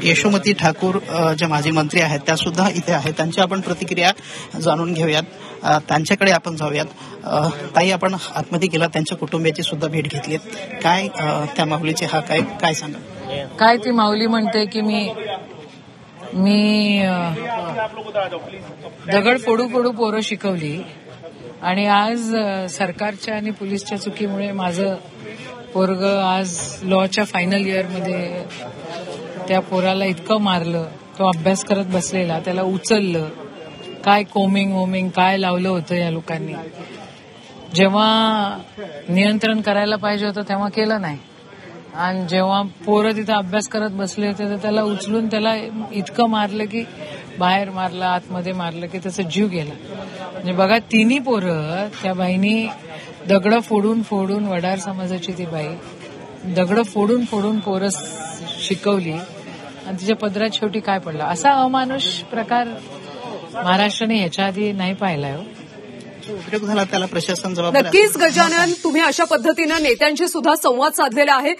यशोमती ठाकूर ज्या माजी मंत्री आहेत त्या सुद्धा इथे आहेत, त्यांची आपण प्रतिक्रिया जाणून घेऊयात, त्यांच्याकडे आपण जाऊयात. ताई, आपण आतमध्ये गेला, त्यांच्या कुटुंबियाची सुद्धा भेट घेतली. काय त्या माऊलीचे काय सांगा? काय ती माऊली म्हणते की मी दगड फोडू फोडू पोरं शिकवली आणि आज सरकारच्या आणि पोलीसच्या चुकीमुळे माझं पोरग आज लॉच्या फायनल इयरमध्ये त्या पोराला इतकं मारलं, तो अभ्यास करत बसलेला, त्याला उचललं, काय कोमिंग काय लावलं होतं या लोकांनी. जेव्हा नियंत्रण करायला पाहिजे होतं तेव्हा केलं नाही, आणि जेव्हा पोरं तिथं अभ्यास करत बसले होते तर त्याला उचलून त्याला इतकं मारलं की बाहेर मारलं, आतमध्ये मारलं की त्याचा जीव गेला. म्हणजे बघा, तिन्ही पोरं, त्या बाईनी दगड फोडून फोडून, वडार समाजाची ती बाई दगड फोडून फोडून पोरं शिकवली आणि तिच्या पदरात शेवटी काय पडलं. असा अमानुष प्रकार महाराष्ट्राने ह्याच्या आधी नाही पाहिलाय. उद्रेक झाला, त्याला प्रशासन जबाबदार. नक्कीच गजानन, तुम्ही अशा पद्धतीनं नेत्यांशी सुद्धा संवाद साधलेला आहे.